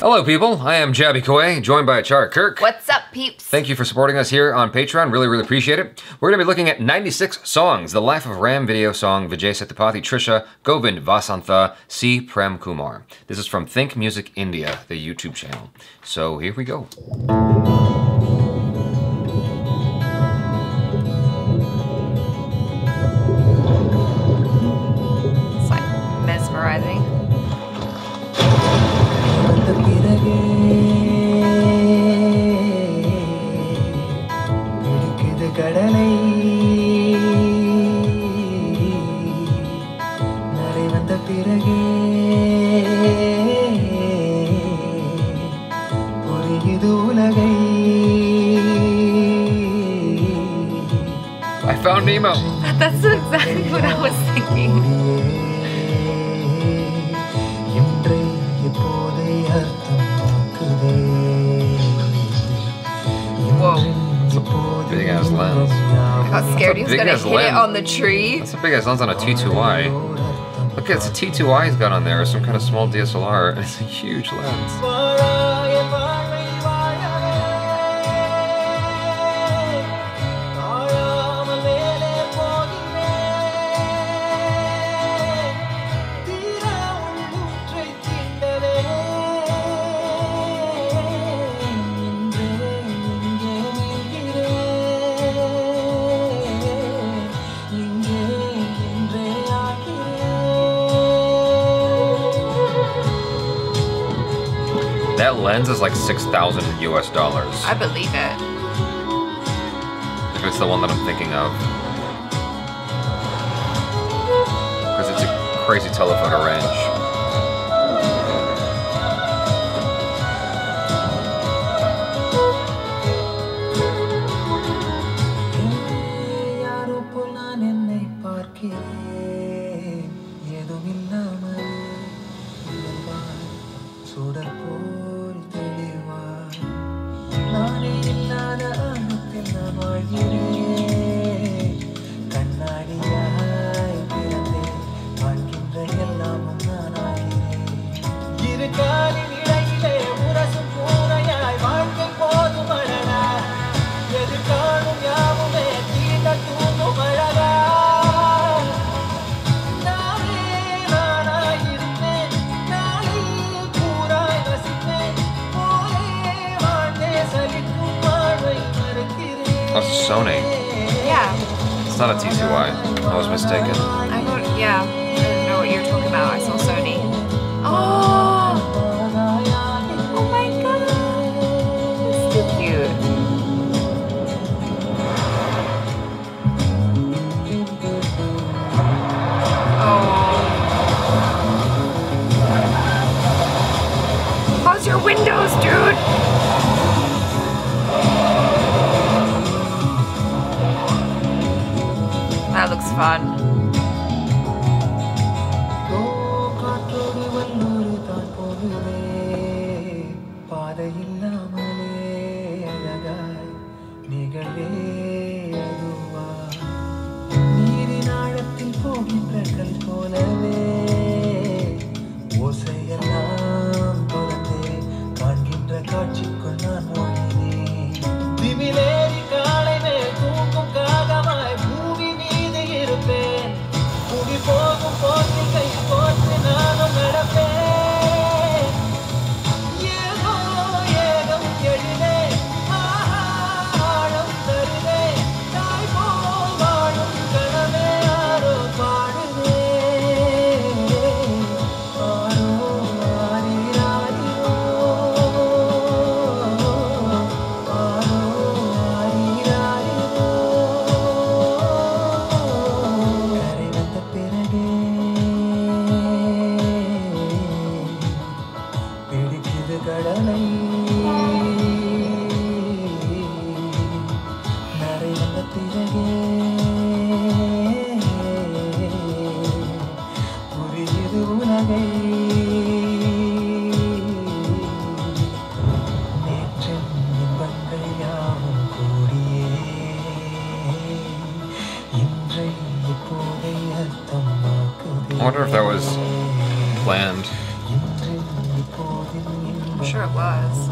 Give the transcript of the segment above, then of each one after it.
Hello people, I am Jabby Kaway, joined by Char Kirk. What's up, peeps? Thank you for supporting us here on Patreon, really appreciate it. We're going to be looking at 96 songs, the Life of Ram video song, Vijay Sethupathi, Trisha, Govind Vasantha, C. Prem, Kumar. This is from Think Music India, the YouTube channel. So here we go. It's like mesmerizing. I found Nemo. That's exactly what I was thinking. Whoa. It's a big ass lens. I got scared he was gonna hit it on the tree. That's a big ass lens on a T2i. Look, it's a T2i he's got on there, some kind of small DSLR. It's a huge lens. That lens is like $6,000 US. I believe it. If it's the one that I'm thinking of. Because it's a crazy telephoto range. That's Sony. Yeah. It's not a T2i. I was mistaken. Yeah. I didn't know what you were talking about. I saw Sony. Oh! Oh my god! It's too cute. Oh. How's your windows, dude? That looks fun. I wonder if that was planned. I'm sure it was.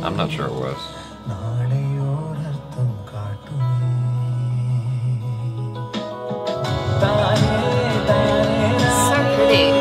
I'm not sure it was. So pretty.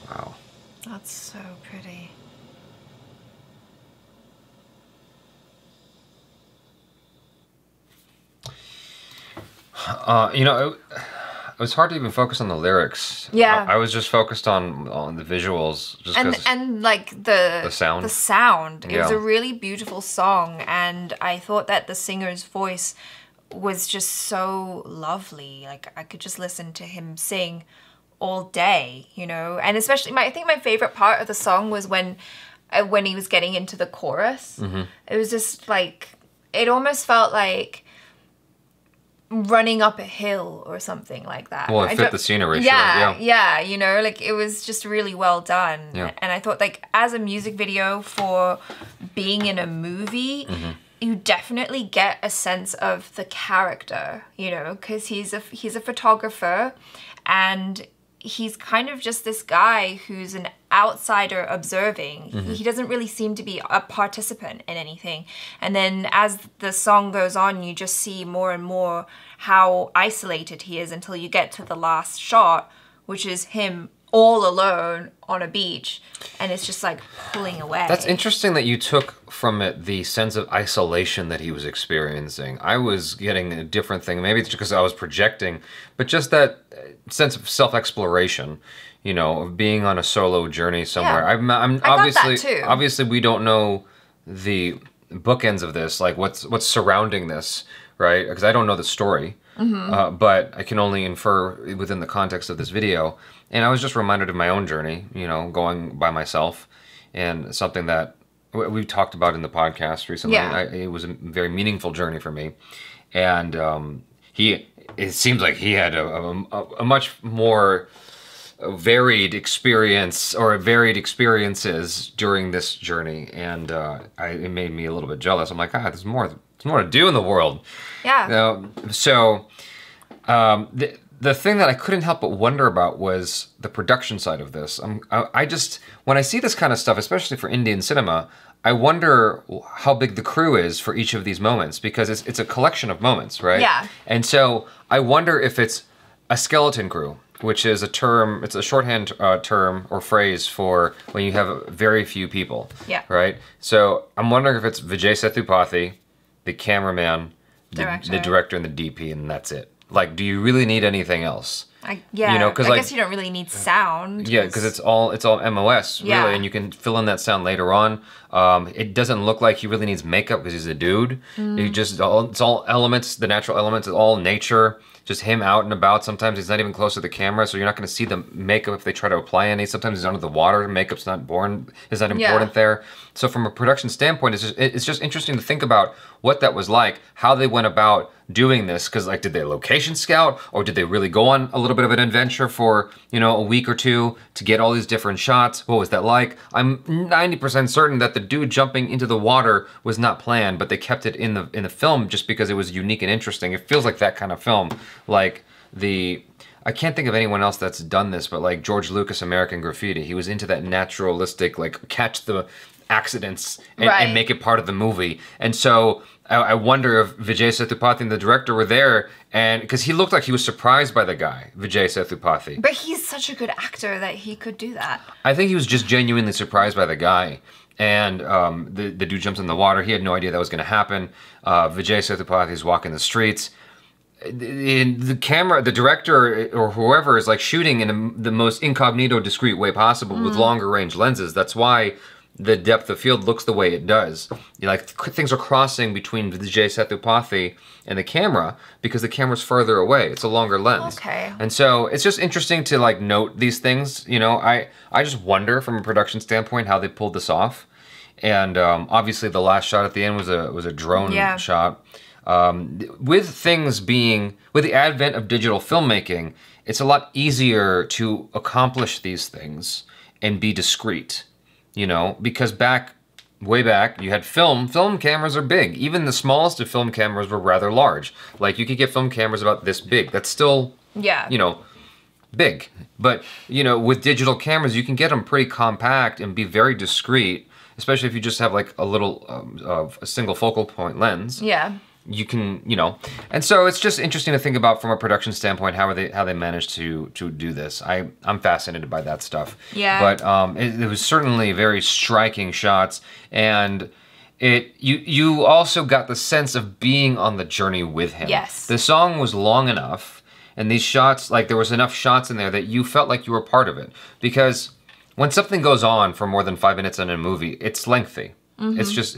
Wow. That's so pretty. It was hard to even focus on the lyrics. Yeah. I was just focused on the visuals, just And because and like the sound. The sound. It was Yeah. a really beautiful song, and I thought that the singer's voice was just so lovely. Like I could just listen to him sing all day, you know. And especially I think my favorite part of the song was when he was getting into the chorus. Mm-hmm. It was just like it almost felt like running up a hill or something like that. Well, it fit the scenery, yeah, sure. Yeah, you know, like it was just really well done. Yeah. And I thought like as a music video for being in a movie, Mm-hmm. you definitely get a sense of the character, you know, because he's a photographer and he's kind of just this guy who's an outsider observing. Mm-hmm. He doesn't really seem to be a participant in anything. And then as the song goes on, you just see more and more how isolated he is until you get to the last shot, which is him all alone on a beach, and it's just like pulling away. That's interesting that you took from it the sense of isolation that he was experiencing. I was getting a different thing. Maybe it's because I was projecting, but just that sense of self-exploration, you know, of being on a solo journey somewhere. Yeah. I'm I obviously got that too. obviously we don't know the bookends of this, like what's surrounding this, right? Because I don't know the story. But I can only infer within the context of this video. And I was just reminded of my own journey, you know, going by myself, and something that we talked about in the podcast recently. Yeah. It was a very meaningful journey for me. And it seems like he had a much more varied experience or varied experiences during this journey. And it made me a little bit jealous. I'm like, there's more to do in the world. Yeah. So the thing that I couldn't help but wonder about was the production side of this. I just, when I see this kind of stuff, especially for Indian cinema, I wonder how big the crew is for each of these moments, because it's a collection of moments, right? Yeah. And so I wonder if it's a skeleton crew, which is a term, it's a shorthand term or phrase for when you have very few people. Yeah. Right? So I'm wondering if it's Vijay Sethupathi, the cameraman, the director, and the DP, and that's it. Like, do you really need anything else? You know, because I guess you don't really need sound. Yeah, because it's all MOS, really, Yeah. and you can fill in that sound later on. It doesn't look like he really needs makeup because he's a dude. It's all elements, the natural elements, it's all nature. Just him out and about. Sometimes he's not even close to the camera, so you're not going to see the makeup if they try to apply any. Sometimes he's under the water. Makeup's not important there. So from a production standpoint, it's just interesting to think about what that was like, how they went about doing this. Because like, did they location scout, or did they really go on a little bit of an adventure for, you know, a week or two to get all these different shots? What was that like? I'm 90% certain that the dude jumping into the water was not planned, but they kept it in the film just because it was unique and interesting. It feels like that kind of film. Like I can't think of anyone else that's done this, but like George Lucas' American Graffiti, he was into that naturalistic, like catch the accidents and make it part of the movie. And so I wonder if Vijay Sethupathi and the director were there, and because he looked like he was surprised by the guy, Vijay Sethupathi. But he's such a good actor that he could do that. I think he was just genuinely surprised by the guy. And the dude jumps in the water. He had no idea that was going to happen. Vijay Sethupathi is walking the streets. The camera, the director or whoever is like shooting in the most incognito, discreet way possible with longer range lenses. That's why the depth of field looks the way it does. Like things are crossing between Vijay Sethupathi and the camera because the camera's further away. It's a longer lens. Okay. And so it's just interesting to like note these things. You know, I just wonder from a production standpoint how they pulled this off. And obviously the last shot at the end was a drone shot. With the advent of digital filmmaking, it's a lot easier to accomplish these things and be discreet. You know, because way back, you had film. Film cameras are big. Even the smallest of film cameras were rather large. Like, you could get film cameras about this big. That's still, you know, big. But, you know, with digital cameras, you can get them pretty compact and be very discreet, especially if you just have, like, a little, a single focal point lens. Yeah. You can, you know, and so it's just interesting to think about from a production standpoint how they managed to do this. I'm fascinated by that stuff. Yeah. But it was certainly very striking shots, and you also got the sense of being on the journey with him. Yes. The song was long enough, and these shots, like there was enough shots in there that you felt like you were part of it. Because when something goes on for more than 5 minutes in a movie, it's lengthy. It's just,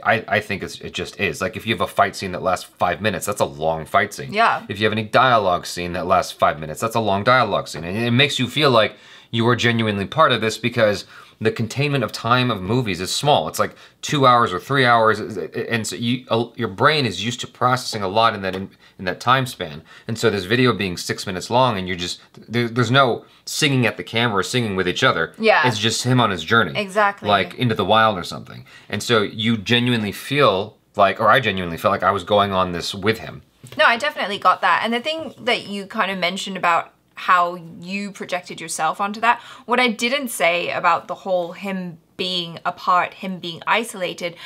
I think it just is. Like if you have a fight scene that lasts 5 minutes, that's a long fight scene. Yeah. If you have any dialogue scene that lasts 5 minutes, that's a long dialogue scene. And it makes you feel like you are genuinely part of this because the containment of time of movies is small. It's like 2 hours or 3 hours. And so your brain is used to processing a lot in that time span. And so this video being 6 minutes long and you're just, there's no singing at the camera or singing with each other. Yeah. It's just him on his journey. Exactly. Like into the wild or something. And so you genuinely feel like, or I genuinely felt like I was going on this with him. No, I definitely got that. And the thing that you kind of mentioned about how you projected yourself onto that, what I didn't say about the whole him being apart, him being isolated,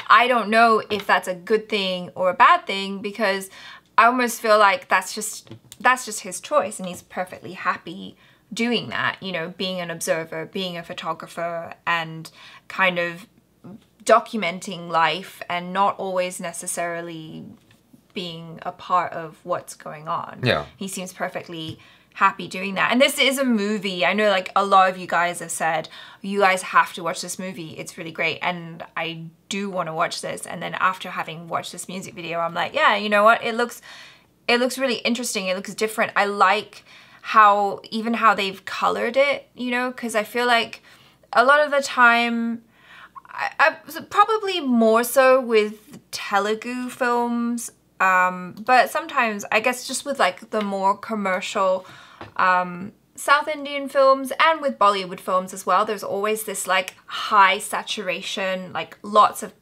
I don't know if that's a good thing or a bad thing, because I almost feel like that's just his choice and he's perfectly happy doing that, you know, being an observer, being a photographer and kind of documenting life and not always necessarily being a part of what's going on. Yeah. He seems perfectly happy doing that. And this is a movie. I know like a lot of you guys have said, you guys have to watch this movie. It's really great. And I do want to watch this. And then after having watched this music video, I'm like, yeah, you know what? It looks really interesting. It looks different. I like how they've colored it, you know, because I feel like a lot of the time, I probably more so with Telugu films, but sometimes I guess just with like the more commercial South Indian films and with Bollywood films as well, there's always this like high saturation, like lots of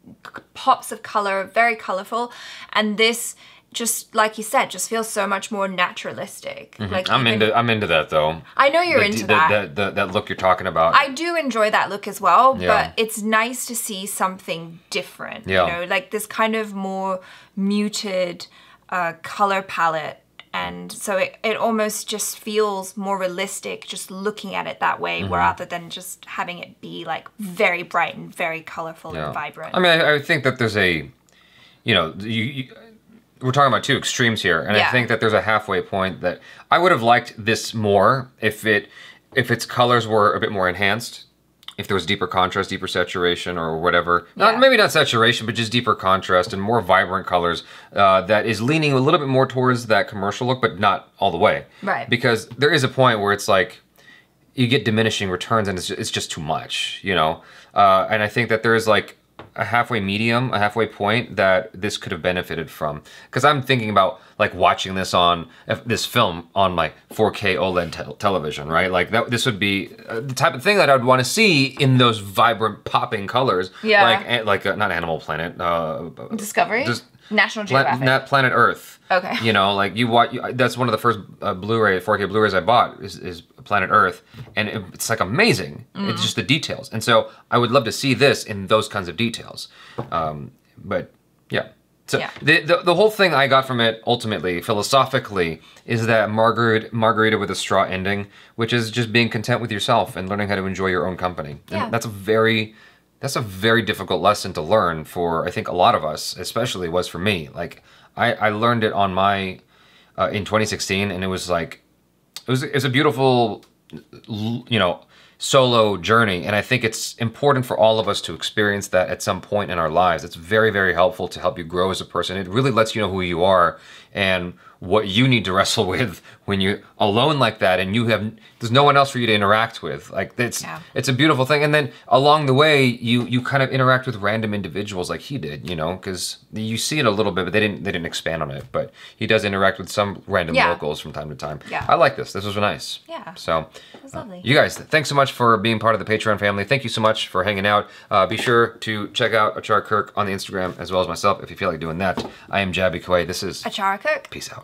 pops of color, very colorful, and this, just like you said, just feels so much more naturalistic. Like I'm into that though. I know you're into that. That look you're talking about. I do enjoy that look as well, Yeah. but it's nice to see something different. Yeah. You know, like this kind of more muted color palette. And so it almost just feels more realistic just looking at it that way, rather than just having it be like very bright and very colorful and vibrant. I mean, I think that there's a, you know, we're talking about two extremes here, and I think that there's a halfway point that I would have liked this more if its colors were a bit more enhanced, if there was deeper contrast, deeper saturation, or whatever. Maybe not saturation, but just deeper contrast and more vibrant colors that is leaning a little bit more towards that commercial look, but not all the way. Right. Because there is a point where it's like, you get diminishing returns and it's just too much, you know? And I think that there is like a halfway medium, a halfway point that this could have benefited from. Because I'm thinking about like watching this film on my 4K OLED television, right? Like this would be the type of thing that I would want to see in those vibrant popping colors. Yeah. Like not Animal Planet. Discovery? National Geographic. Planet Earth. Okay. You know, like that's one of the first Blu-ray 4K Blu-rays I bought is Planet Earth, and it's like amazing. It's just the details, and so I would love to see this in those kinds of details. But yeah. So the whole thing I got from it ultimately, philosophically, is that margarita with a straw ending, which is just being content with yourself and learning how to enjoy your own company. Yeah. And that's a very difficult lesson to learn for, I think, a lot of us, especially was for me. Like I learned it on my in 2016, and it was like it was a beautiful, you know, solo journey, and I think it's important for all of us to experience that at some point in our lives. It's very, very helpful to help you grow as a person. It really lets you know who you are and what you need to wrestle with when you're alone like that and there's no one else for you to interact with. Like it's a beautiful thing. And then along the way, you kind of interact with random individuals like he did, you know, because you see it a little bit, but they didn't expand on it. But he does interact with some random locals from time to time. Yeah. I like this. This was nice. Yeah. So it was lovely. You guys, thanks so much for being part of the Patreon family. Thank you so much for hanging out. Be sure to check out Achar Kirk on the Instagram as well as myself if you feel like doing that. I am Jabby Kuwait. This is Achara Cook. Peace out.